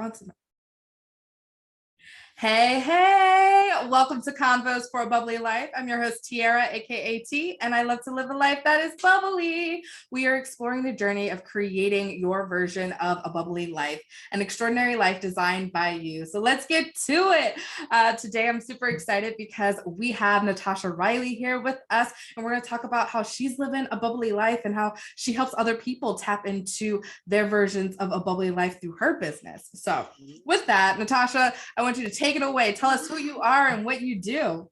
Awesome. Hey, hey, welcome to Convos for A Bubbly Life. I'm your host, Tiara, aka T, and I love to live a life that is bubbly. We are exploring the journey of creating your version of a bubbly life, an extraordinary life designed by you. So let's get to it. Today, I'm super excited because we have Natasha Riley here with us, and we're going to talk about how she's living a bubbly life and how she helps other people tap into their versions of a bubbly life through her business. So with that, Natasha, I want you to take it away. Tell us who you are and what you do.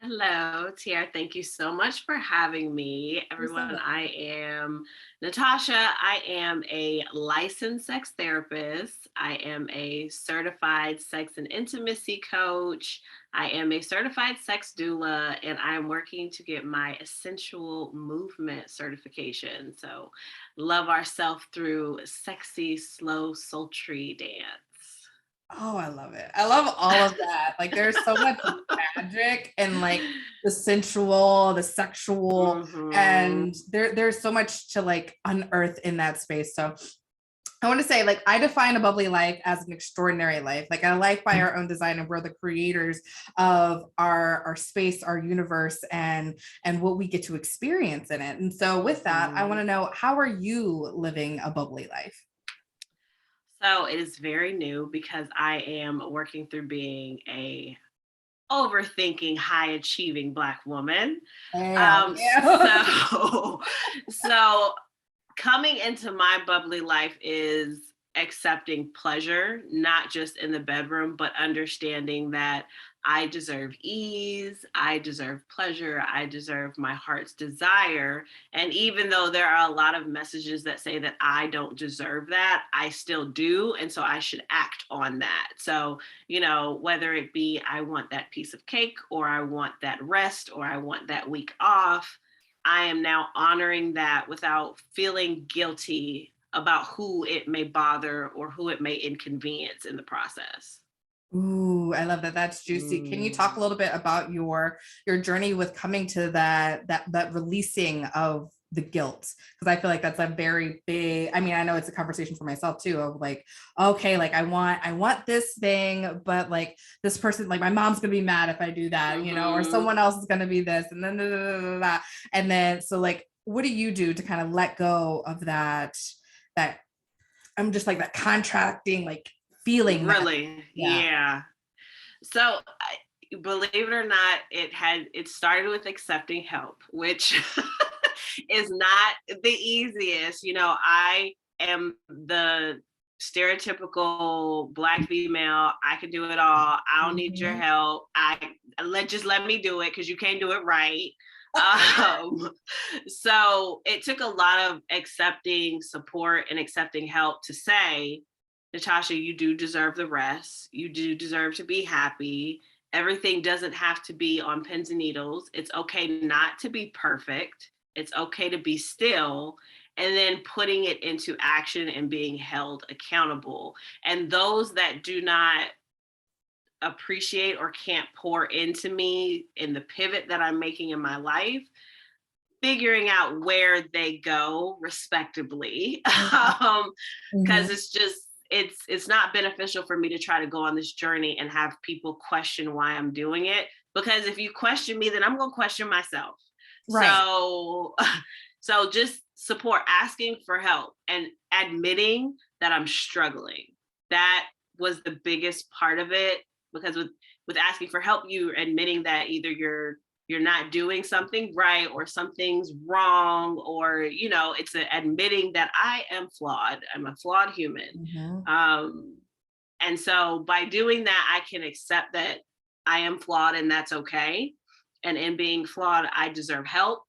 Hello, Tiara. Thank you so much for having me. Everyone, I am Natasha. I am a licensed sex therapist. I am a certified sex and intimacy coach. I am a certified sex doula, and I am working to get my sensual movement certification. So, love ourselves through sexy, slow, sultry dance. Oh, I love it. I love all of that. Like there's so much magic and like the sensual, the sexual, and there's so much to like unearth in that space. So I want to say, like, I define a bubbly life as an extraordinary life, like a life by our own design, and we're the creators of our space, our universe, and what we get to experience in it. And so with that, I want to know, how are you living a bubbly life? So it is very new because I am working through being a overthinking, high achieving Black woman. So coming into my bubbly life is accepting pleasure, not just in the bedroom, but understanding that I deserve ease, I deserve pleasure, I deserve my heart's desire. And even though there are a lot of messages that say that I don't deserve that, I still do. And so I should act on that. So, whether it be I want that piece of cake, or I want that rest, or I want that week off, I am now honoring that without feeling guilty about who it may bother or who it may inconvenience in the process. Ooh, I love that. That's juicy. Can you talk a little bit about your journey with coming to that releasing of the guilt? Because I feel like that's a very big, I mean, I know it's a conversation for myself too, of like, okay, like I want this thing, but like this person, like my mom's gonna be mad if I do that, or someone else is gonna be this, and then and then so like, what do you do to kind of let go of that I'm just like that contracting, like feeling really yeah. So believe it or not, it started with accepting help, which is not the easiest. I am the stereotypical Black female. I can do it all. I don't need your help. Just let me do it, because you can't do it right. So it took a lot of accepting support and accepting help to say, Natasha, you do deserve the rest. You do deserve to be happy. Everything doesn't have to be on pins and needles. It's okay not to be perfect. It's okay to be still, and then putting it into action and being held accountable. And those that do not appreciate or can't pour into me in the pivot that I'm making in my life, figuring out where they go respectively. Because it's not beneficial for me to try to go on this journey and have people question why I'm doing it. Because if you question me, then I'm going to question myself. Right. So just support, asking for help, and admitting that I'm struggling. That was the biggest part of it, because with asking for help, you're admitting that either you're not doing something right, or something's wrong, or it's admitting that I am flawed. I'm a flawed human. And so by doing that, I can accept that I am flawed, and that's okay. And in being flawed, I deserve help.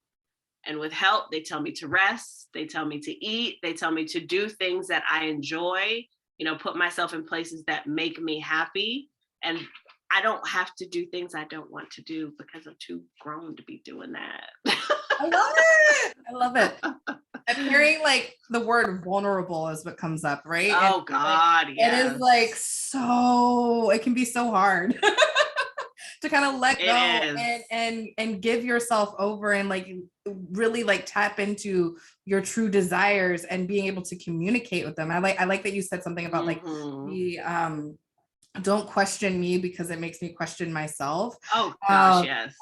And with help, they tell me to rest, they tell me to eat, they tell me to do things that I enjoy, put myself in places that make me happy. And I don't have to do things I don't want to do, because I'm too grown to be doing that. I love it. I love it. I'm hearing like the word vulnerable is what comes up, right? Oh, God, yes. It is like, so it can be so hard to kind of let go It and give yourself over and like really like tap into your true desires and being able to communicate with them. I like that you said something about like the don't question me because it makes me question myself. Oh gosh, yes.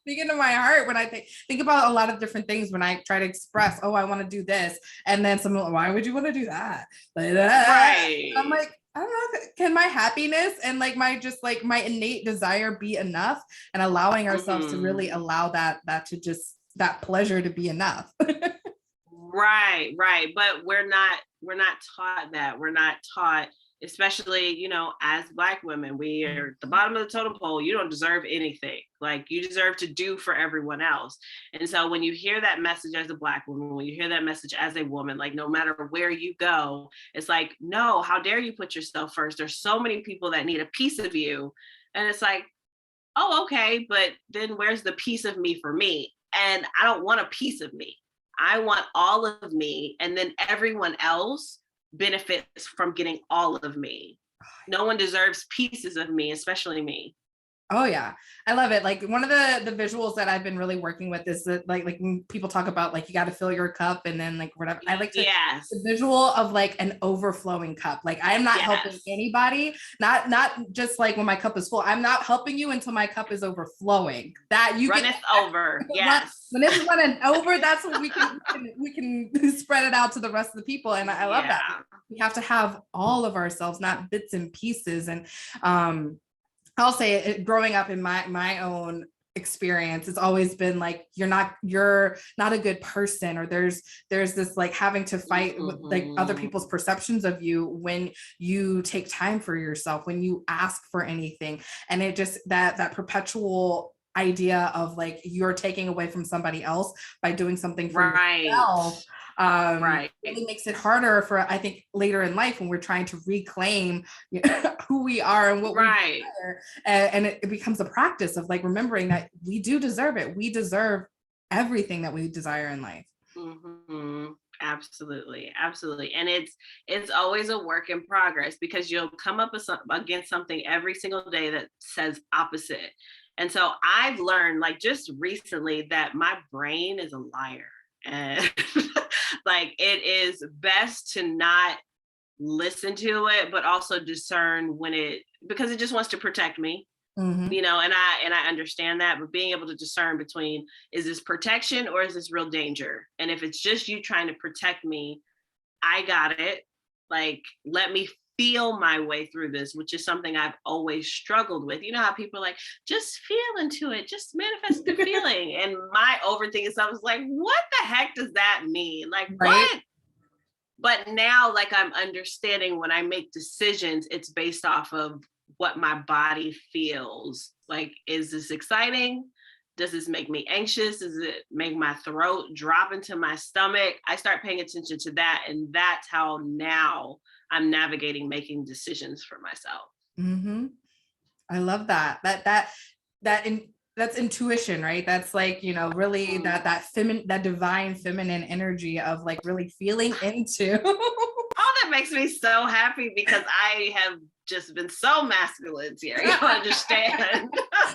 Speaking to my heart when I think about a lot of different things when I try to express, oh, I want to do this, and then someone, why would you want to do that? Like, right. I'm like, I don't know, can my happiness and like my just like my innate desire be enough? And allowing ourselves to really allow that to just that pleasure to be enough. Right. But we're not taught that. We're not taught, especially, you know, as Black women, we are at the bottom of the totem pole. You don't deserve anything. Like, you deserve to do for everyone else. And so when you hear that message as a Black woman, when you hear that message as a woman, like, no matter where you go, it's like, no, how dare you put yourself first? There's so many people that need a piece of you. And it's like, oh, okay, but then where's the piece of me for me? And I don't want a piece of me. I want all of me, and then everyone else benefits from getting all of me. No one deserves pieces of me, especially me. Oh yeah, I love it. Like, one of the visuals that I've been really working with is that like when people talk about like you got to fill your cup and then like whatever. I like to the visual of like an overflowing cup. Like, I am not helping anybody. Not just like when my cup is full. I'm not helping you until my cup is overflowing. That you runneth over. Yes. When it's running over, that's when we can spread it out to the rest of the people. And I love that. We have to have all of ourselves, not bits and pieces. And I'll say it, growing up in my own experience, it's always been like, you're not a good person, or there's this like having to fight with like other people's perceptions of you when you take time for yourself, when you ask for anything. And it just that perpetual idea of like you're taking away from somebody else by doing something for yourself really makes it harder for, I think, later in life when we're trying to reclaim who we are and what we desire. And it becomes a practice of like remembering that we do deserve it. We deserve everything that we desire in life. Absolutely. And it's always a work in progress, because you'll come up against something every single day that says opposite. And so I've learned, like, just recently, that my brain is a liar. And like, it is best to not listen to it, but also discern because it just wants to protect me, you know, and I understand that, but being able to discern between, is this protection or is this real danger? And if it's just you trying to protect me, I got it. Like, let me feel my way through this, which is something I've always struggled with. You know how people are like, just feel into it, just manifest the feeling. And my overthinking stuff is like, what the heck does that mean? Like, what? But now, like, I'm understanding when I make decisions, it's based off of what my body feels. Like, is this exciting? Does this make me anxious? Does it make my throat drop into my stomach? I start paying attention to that. And that's how now I'm navigating making decisions for myself. I love that. That's intuition, right? That's like, you know, really that divine feminine energy of like really feeling into. Oh, that makes me so happy, because I have just been so masculine here. You understand?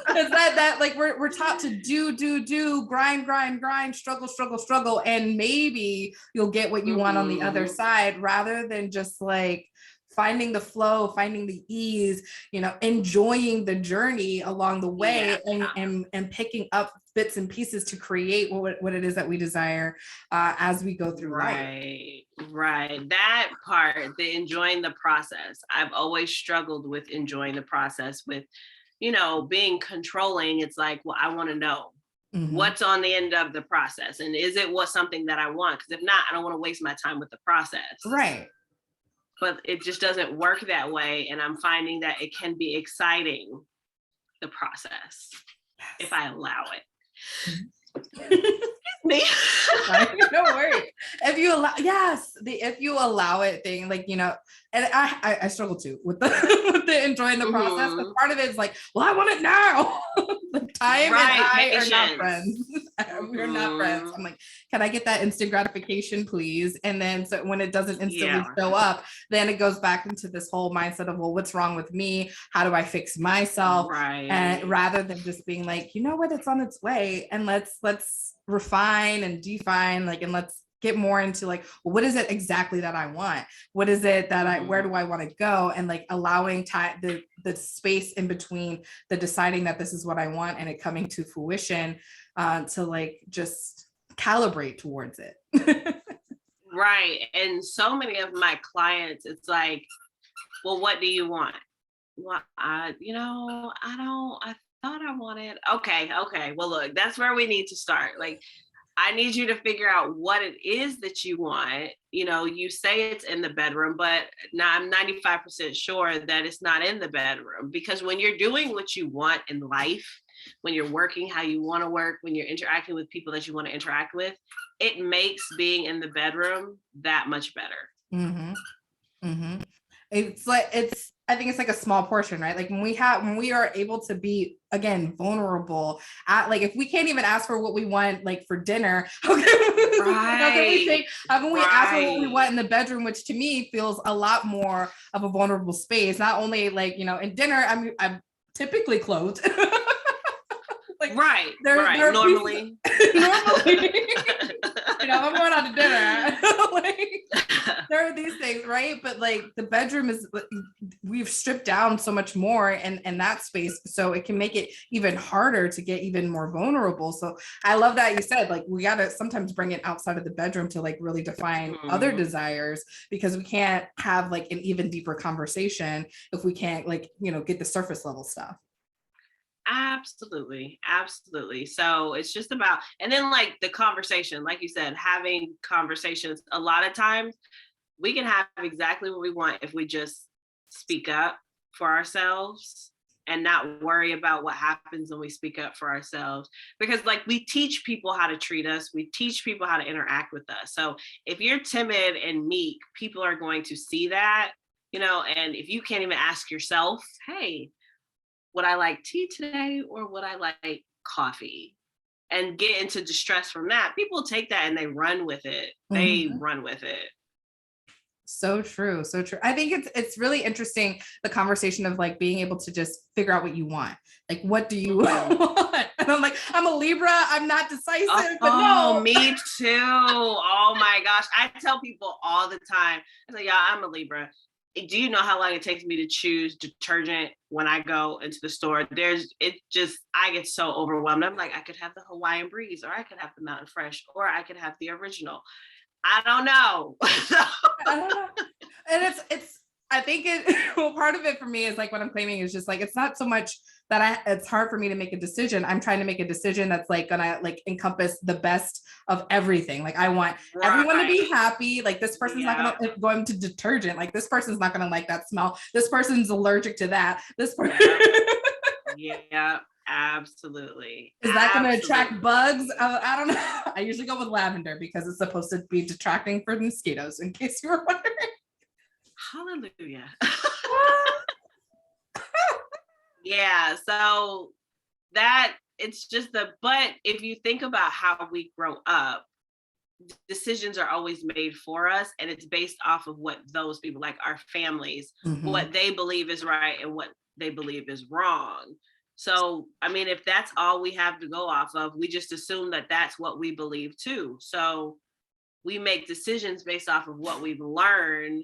It's that like we're taught to do, grind, struggle, and maybe you'll get what you want on the other side, rather than just like finding the flow, finding the ease, you know, enjoying the journey along the way, and picking up bits and pieces to create what it is that we desire as we go through life. Right. That part, the enjoying the process. I've always struggled with enjoying the process, with, you know, being controlling. It's like, well, I want to know what's on the end of the process. And is it something that I want? Because if not, I don't want to waste my time with the process. Right. But it just doesn't work that way. And I'm finding that it can be exciting, the process, if I allow it. Me? No worries. If you allow, yes, if you allow it thing, like, you know, and I struggle too with the with the enjoying the process. But part of it is like, well, I want it now. Like time and I are not friends. We're not friends. I'm like, can I get that instant gratification, please? And then so when it doesn't instantly show up, then it goes back into this whole mindset of, well, what's wrong with me? How do I fix myself? And rather than just being like, you know what, it's on its way, and let's refine and define, like, and let's get more into like, well, what is it exactly that I want? What is it that where do I want to go? And like allowing time, the space in between the deciding that this is what I want and it coming to fruition, to like just calibrate towards it. Right. And so many of my clients, it's like, well, what do you want? Well, I thought I wanted, okay. Well, look, that's where we need to start. Like, I need you to figure out what it is that you want. You know, you say it's in the bedroom, but now I'm 95% sure that it's not in the bedroom, because when you're doing what you want in life, when you're working how you want to work, when you're interacting with people that you want to interact with, it makes being in the bedroom that much better. It's like, I think it's like a small portion, right? Like when we are able to be, again, vulnerable at, like, if we can't even ask for what we want, like for dinner, how can we ask for what we want in the bedroom, which to me feels a lot more of a vulnerable space. Not only like, you know, in dinner, I'm typically clothed. Like, there normally. You know, I'm going out to dinner. Like, there are these things, right? But like the bedroom is, we've stripped down so much more in that space, so it can make it even harder to get even more vulnerable. So I love that you said, like, we got to sometimes bring it outside of the bedroom to like really define other desires, because we can't have like an even deeper conversation if we can't, like, you know, get the surface level stuff. Absolutely. So it's just about, and then like the conversation, like you said, having conversations. A lot of times we can have exactly what we want if we just speak up for ourselves and not worry about what happens when we speak up for ourselves. Because like, we teach people how to treat us, we teach people how to interact with us. So if you're timid and meek, people are going to see that, you know. And if you can't even ask yourself, hey, would I like tea today or would I like coffee? And get into distress from that, people take that and they run with it. Run with it. So true. I think it's really interesting, the conversation of like being able to just figure out what you want. Like, what do you want? And I'm like, I'm a Libra, I'm not decisive, but no. Me too. Oh my gosh. I tell people all the time, I say, yeah, I'm a Libra. Do you know how long it takes me to choose detergent when I go into the store? I get so overwhelmed. I'm like, I could have the Hawaiian Breeze, or I could have the Mountain Fresh, or I could have the original. I don't know. I don't know. And I think well, part of it for me is like what I'm claiming is just like, it's not so much that it's hard for me to make a decision. I'm trying to make a decision that's like gonna like encompass the best of everything. Like, I want everyone to be happy. Like, this person's not gonna go into detergent. Like, this person's not gonna like that smell. This person's allergic to that. This person. Yeah, absolutely. Is that going to attract bugs? I don't know. I usually go with lavender because it's supposed to be detracting for mosquitoes, in case you were wondering. Hallelujah. Yeah, so that it's just but if you think about how we grow up, decisions are always made for us, and it's based off of what those people, like our families, what they believe is right and what they believe is wrong. So, I mean, if that's all we have to go off of, we just assume that that's what we believe too. So we make decisions based off of what we've learned,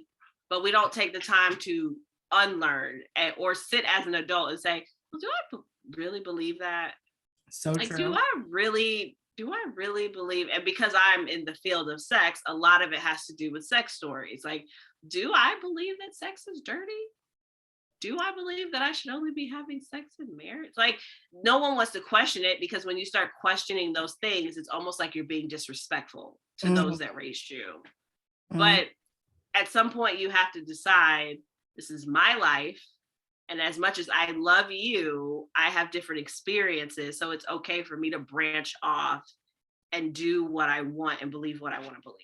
but we don't take the time to unlearn or sit as an adult and say, well, do I really believe that? So like, true. do I really believe? And because I'm in the field of sex, a lot of it has to do with sex stories. Like, do I believe that sex is dirty? Do I believe that I should only be having sex in marriage? Like, no one wants to question it, because when you start questioning those things, it's almost like you're being disrespectful to those that raised you. But at some point you have to decide, this is my life. And as much as I love you, I have different experiences. So it's okay for me to branch off and do what I want and believe what I want to believe.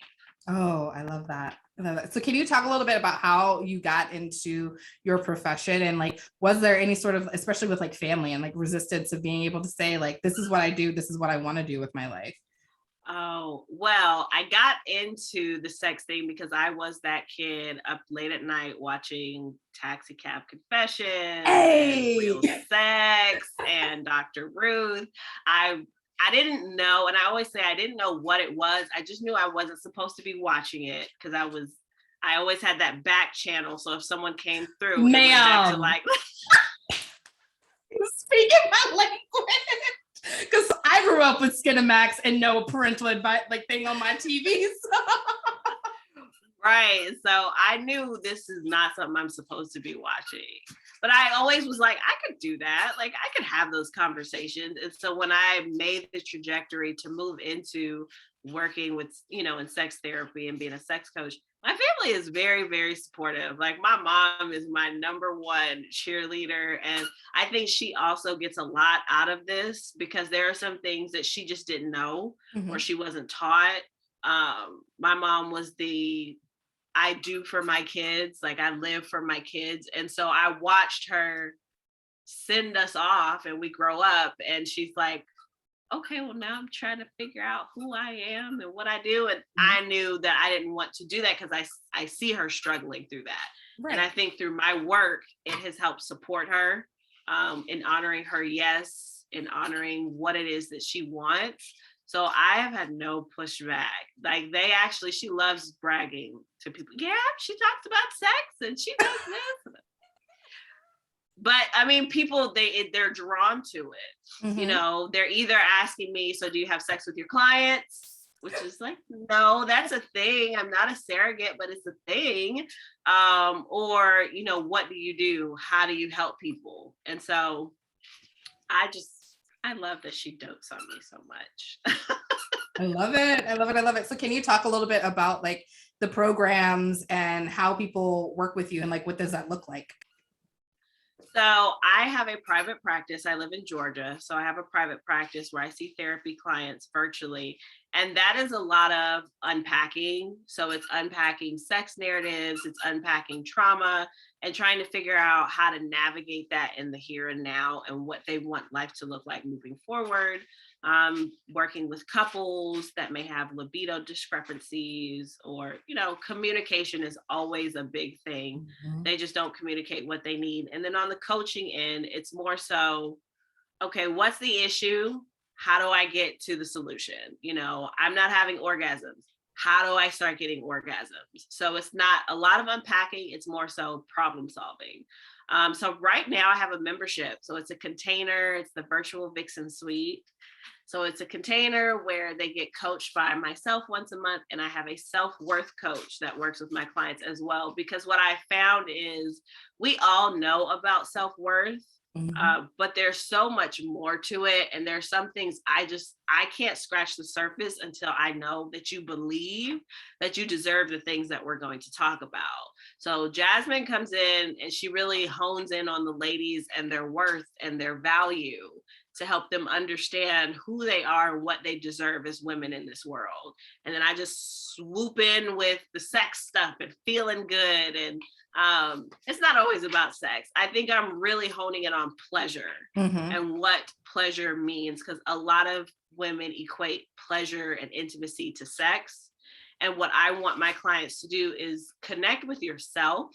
Oh, I love that. I love that. So can you talk a little bit about how you got into your profession, and like, was there any sort of, especially with like family and like resistance of being able to say like, this is what I do, this is what I want to do with my life? Oh, well, I got into the sex thing because I was that kid up late at night watching Taxi Cab Confessions and Real Hey. Sex and Dr. Ruth. I didn't know, and I always say I didn't know what it was. I just knew I wasn't supposed to be watching it because I always had that back channel. So if someone came through, it went back to like speaking my language, because I grew up with Skinamax and no parental advice like thing on my TV. So. Right. So I knew this is not something I'm supposed to be watching. But I always was like, I could do that. Like I could have those conversations. And so when I made the trajectory to move into working with, in sex therapy and being a sex coach, my family is very, very supportive. Like my mom is my number one cheerleader. And I think she also gets a lot out of this because there are some things that she just didn't know or she wasn't taught. My mom was I do for my kids, like I live for my kids. And so I watched her send us off and we grow up and she's like, okay, well now I'm trying to figure out who I am and what I do. And I knew that I didn't want to do that because I see her struggling through that. Right. And I think through my work, it has helped support her in honoring her yes, in honoring what it is that she wants. So I have had no pushback. Like she loves bragging to people. Yeah, she talks about sex and she does this. But I mean, people, they're drawn to it. They're either asking me, so do you have sex with your clients? Which is like, no, that's a thing. I'm not a surrogate, but it's a thing. Or, what do you do? How do you help people? And so I love that she dotes on me so much. I love it. I love it. I love it. So can you talk a little bit about like the programs and how people work with you and like, what does that look like? So I have a private practice. I live in Georgia. So I have a private practice where I see therapy clients virtually. And that is a lot of unpacking. So it's unpacking sex narratives, it's unpacking trauma, and trying to figure out how to navigate that in the here and now and what they want life to look like moving forward. Working with couples that may have libido discrepancies or, communication is always a big thing. They just don't communicate what they need. And then on the coaching end, it's more so, okay, what's the issue? How do I get to the solution? I'm not having orgasms. How do I start getting orgasms? So it's not a lot of unpacking. It's more so problem solving. So right now I have a membership. So it's a container. It's the Virtual Vixen Suite. So it's a container where they get coached by myself once a month. And I have a self-worth coach that works with my clients as well. Because what I found is we all know about self-worth. But there's so much more to it. And there's some things I can't scratch the surface until I know that you believe that you deserve the things that we're going to talk about. So Jasmine comes in and she really hones in on the ladies and their worth and their value to help them understand who they are and what they deserve as women in this world. And then I just swoop in with the sex stuff and feeling good. And it's not always about sex. I think I'm really honing it on pleasure and what pleasure means, because a lot of women equate pleasure and intimacy to sex. And what I want my clients to do is connect with yourself,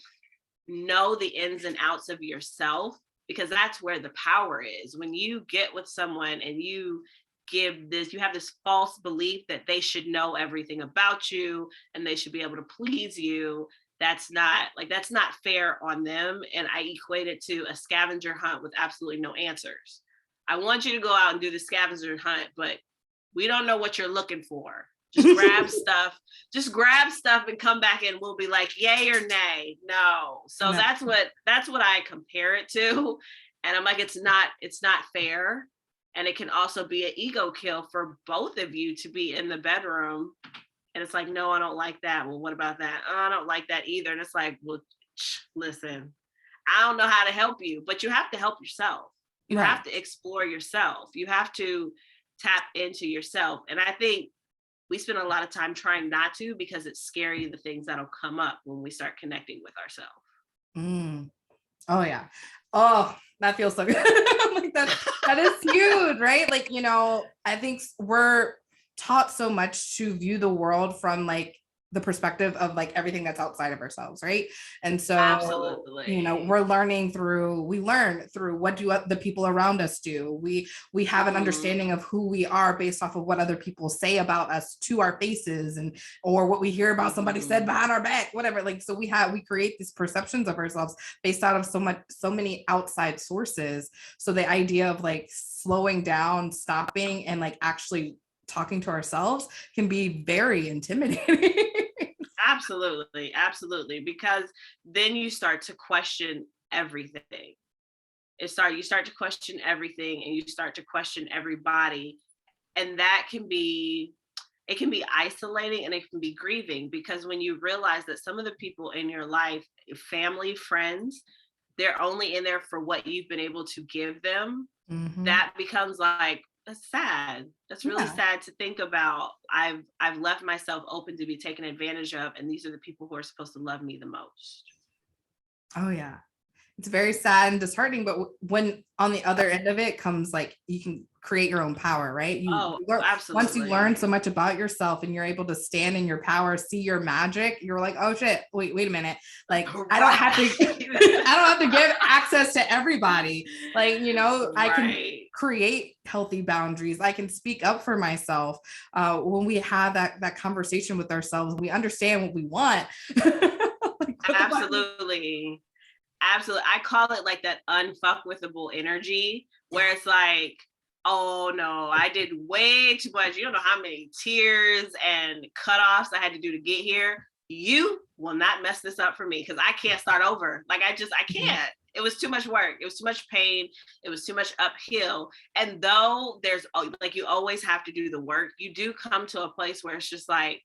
know the ins and outs of yourself, because that's where the power is. When you get with someone and you have this false belief that they should know everything about you and they should be able to please you. That's not fair on them. And I equate it to a scavenger hunt with absolutely no answers. I want you to go out and do the scavenger hunt, but we don't know what you're looking for. Just grab stuff and come back and we'll be like, yay or nay. No. So no. That's what I compare it to. And I'm like, it's not fair. And it can also be an ego kill for both of you to be in the bedroom. And it's like, no, I don't like that. Well, what about that? Oh, I don't like that either. And it's like, well, listen, I don't know how to help you, but you have to help yourself. You have to explore yourself. You have to tap into yourself. And I think we spend a lot of time trying not to, because it's scary, the things that'll come up when we start connecting with ourselves. Mm. Oh yeah. Oh, that feels so good. Like that is huge, right? Like, you know, I think we're taught so much to view the world from like the perspective of like everything that's outside of ourselves, right? And so, Absolutely. you know, we learn through what do the people around us do. We have an understanding of who we are based off of what other people say about us to our faces, and or what we hear about somebody said behind our back, whatever. Like, so we create these perceptions of ourselves based out of so many outside sources. So the idea of like slowing down, stopping, and like actually talking to ourselves can be very intimidating. Absolutely. Because then you start to question everything. You start to question everything, and you start to question everybody. And that can be isolating, and it can be grieving, because when you realize that some of the people in your life, family, friends, they're only in there for what you've been able to give them, that becomes like, that's sad. That's really sad to think about. I've left myself open to be taken advantage of, and these are the people who are supposed to love me the most. Oh yeah. It's very sad and disheartening, but when on the other end of it comes like you can create your own power, right? Absolutely. Once you learn so much about yourself and you're able to stand in your power, see your magic, you're like, oh shit, wait a minute. Like I don't have to give access to everybody. Like, you know, I can create healthy boundaries. I can speak up for myself. When we have that conversation with ourselves, we understand what we want. Like, Absolutely. I call it like that unfuckwithable energy, where it's like, oh no, I did way too much. You don't know how many tears and cutoffs I had to do to get here. You will not mess this up for me, because I can't start over. Like I can't. It was too much work. It was too much pain. It was too much uphill. And though there's like, you always have to do the work, you do come to a place where it's just like,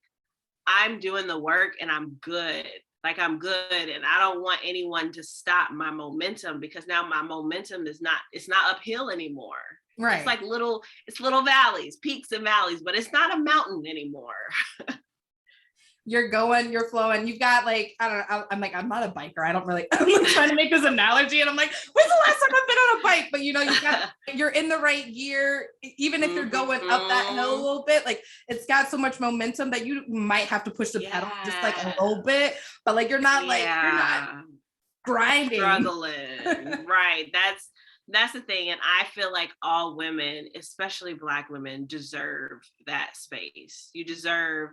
I'm doing the work and I'm good. Like I'm good, and I don't want anyone to stop my momentum, because now my momentum it's not uphill anymore. Right. It's like little valleys, peaks and valleys, but it's not a mountain anymore. You're flowing. You've got like, I don't know. I'm like, I'm not a biker. I'm like trying to make this analogy. And I'm like, when's the last time I've been on a bike? But you know, you're in the right gear, even if you're going up that hill a little bit, like it's got so much momentum that you might have to push the pedal just like a little bit, but like, you're not grinding. Struggling. Right. That's the thing. And I feel like all women, especially Black women, deserve that space. You deserve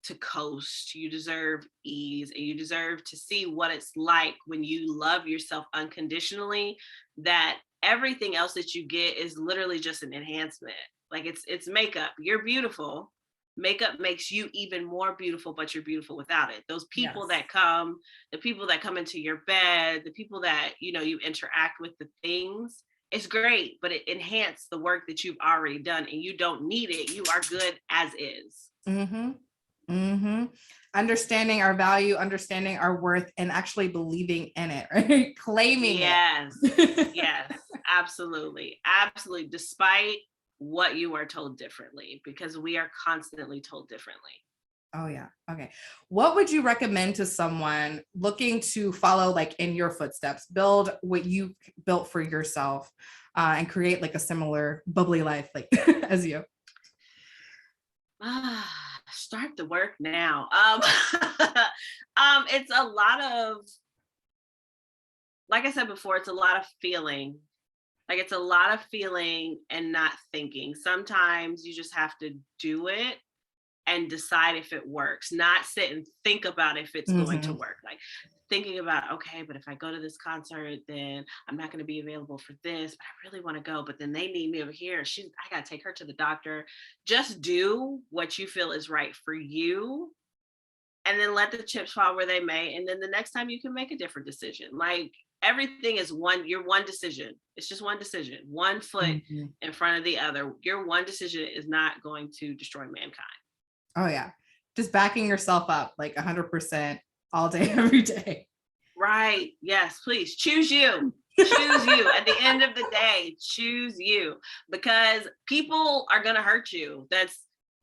to coast, you deserve ease, and you deserve to see what it's like when you love yourself unconditionally, that everything else that you get is literally just an enhancement. Like it's makeup. You're beautiful. Makeup makes you even more beautiful, but you're beautiful without it. Those people that come, the people that come into your bed, the people that, you know, you interact with, the things, it's great, but it enhances the work that you've already done, and you don't need it. You are good as is. Understanding our value, understanding our worth, and actually believing in it, right? Claiming it. Yes, absolutely. Despite what you are told differently, because we are constantly told differently. Oh yeah. Okay. What would you recommend to someone looking to follow like in your footsteps, build what you built for yourself, and create like a similar bubbly life like as you? Start the work now. It's a lot of, like I said before, it's a lot of feeling. Like it's a lot of feeling and not thinking. Sometimes you just have to do it and decide if it works, not sit and think about if it's going to work. Like thinking about, okay, but if I go to this concert, then I'm not going to be available for this, but I really want to go, but then they need me over here. I got to take her to the doctor. Just do what you feel is right for you, and then let the chips fall where they may. And then the next time you can make a different decision. Like everything is one decision. It's just one decision, one foot in front of the other. Your one decision is not going to destroy mankind. Oh yeah. Just backing yourself up like 100% all day, every day. Right. Yes, please choose you. Choose you. At the end of the day, choose you, because people are going to hurt you.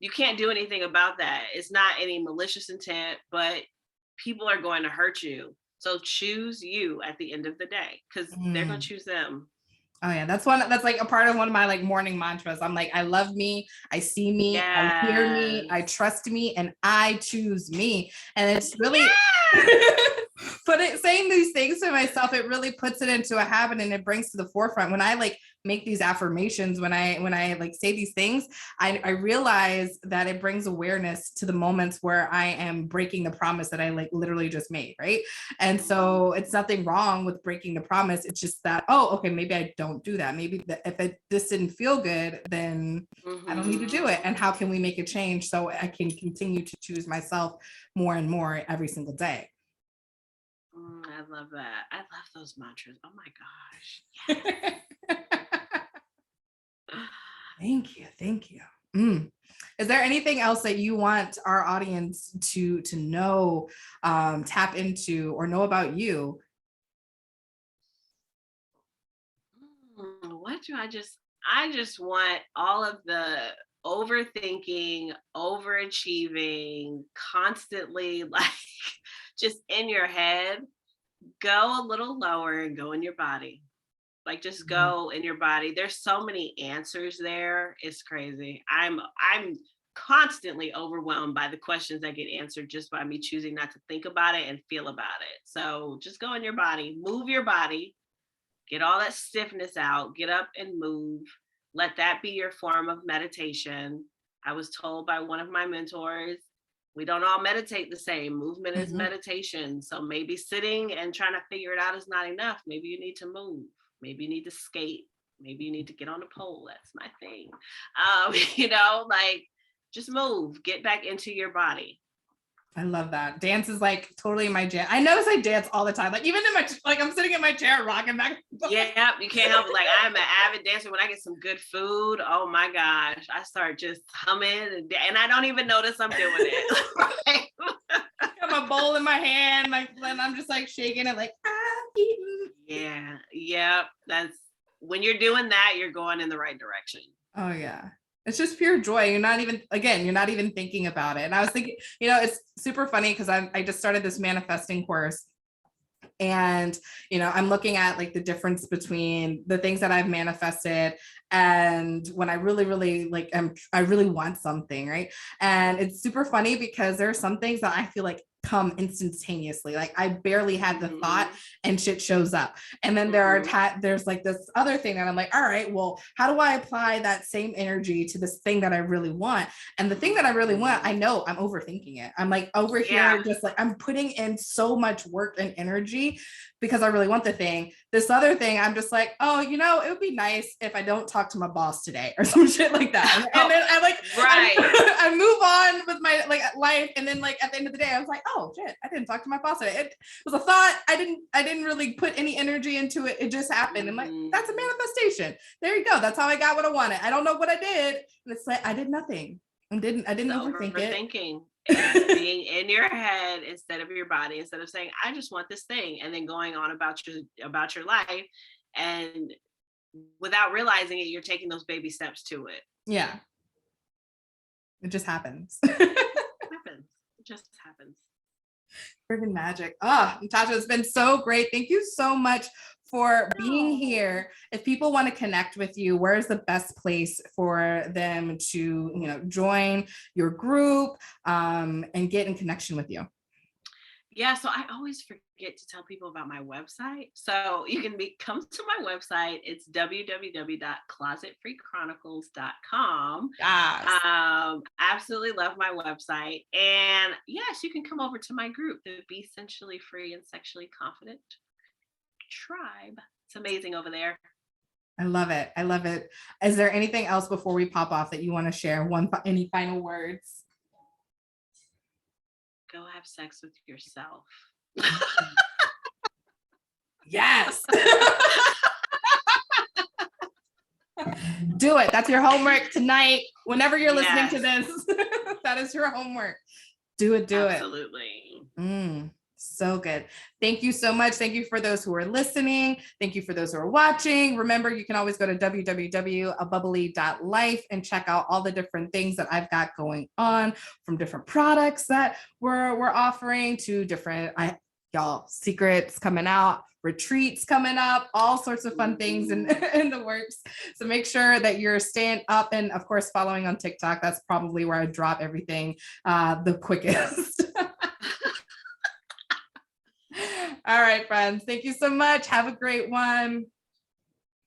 You can't do anything about that. It's not any malicious intent, but people are going to hurt you. So choose you at the end of the day, because they're going to choose them. Oh yeah, that's like a part of one of my like morning mantras. I'm like, I love me, I see me, yes. I hear me, I trust me, and I choose me. And it's really saying these things to myself, it really puts it into a habit, and it brings to the forefront. When I like make these affirmations, when I like say these things, I realize that it brings awareness to the moments where I am breaking the promise that I like literally just made, right? And so it's nothing wrong with breaking the promise. It's just that, oh, okay, maybe I don't do that. Maybe if this didn't feel good, then I don't need to do it. And how can we make a change so I can continue to choose myself more and more every single day? I love that. I love those mantras. Oh my gosh. Yes. Thank you. Is there anything else that you want our audience to know, tap into, or know about you? What do I just want all of the overthinking, overachieving, constantly like just in your head, go a little lower and go in your body. Like just go in your body. There's so many answers there. It's crazy. I'm constantly overwhelmed by the questions that get answered just by me choosing not to think about it and feel about it. So just go in your body, move your body, get all that stiffness out, get up and move. Let that be your form of meditation. I was told by one of my mentors, we don't all meditate the same. Movement is meditation. So maybe sitting and trying to figure it out is not enough. Maybe you need to move. Maybe you need to skate. Maybe you need to get on a pole. That's my thing. Like just move, get back into your body. I love that. Dance is like totally my jam. I notice I dance all the time. Like even in my, like I'm sitting in my chair rocking back. Yeah, you can't help it. Like I'm an avid dancer. When I get some good food, oh my gosh, I start just humming and I don't even notice I'm doing it. I have a bowl in my hand, like then I'm just like shaking it, like I'm eating. Yeah. That's when you're doing that, you're going in the right direction. Oh yeah. It's just pure joy. You're not even thinking about it. And I was thinking, it's super funny because I just started this manifesting course. And, I'm looking at like the difference between the things that I've manifested and when I really, really like, I really want something. Right. And it's super funny because there are some things that I feel like come instantaneously. Like I barely had the thought and shit shows up. And then there's like this other thing that I'm like, all right, well, how do I apply that same energy to this thing that I really want? And the thing that I really want, I know I'm overthinking it. I'm like over here, just like I'm putting in so much work and energy because I really want the thing. This other thing, I'm just like, oh, it would be nice if I don't talk to my boss today or some shit like that. And then I like, I move on with my like life. And then like at the end of the day, I was like, oh shit, I didn't talk to my boss today. It was a thought. I didn't really put any energy into it. It just happened. And like, that's a manifestation. There you go. That's how I got what I wanted. I don't know what I did. And it's like, I did nothing. I didn't overthink it. Being in your head instead of your body, instead of saying, I just want this thing, and then going on about your life, and without realizing it, you're taking those baby steps to it. Yeah. It just happens. It just happens. Friggin' magic. Natasha, it's been so great. Thank you so much for being here. If people want to connect with you, where's the best place for them to, join your group and get in connection with you? Yeah, so I always forget to tell people about my website. So you can come to my website. It's www.closetfreechronicles.com. Yes. Absolutely love my website. And yes, you can come over to my group, the Be Sensually Free and Sexually Confident Tribe. It's amazing over there. I love it. Is there anything else before we pop off that you want to share? Any final words? Go have sex with yourself. Yes. Do it. That's your homework tonight. Whenever you're listening to this, that is your homework. Do it. Absolutely. So good. Thank you so much. Thank you for those who are listening. Thank you for those who are watching. Remember, you can always go to www.abubbly.life and check out all the different things that I've got going on, from different products that we're offering to different y'all secrets coming out, retreats coming up, all sorts of fun things in the works. So make sure that you're staying up and, of course, following on TikTok. That's probably where I drop everything the quickest. All right, friends. Thank you so much. Have a great one.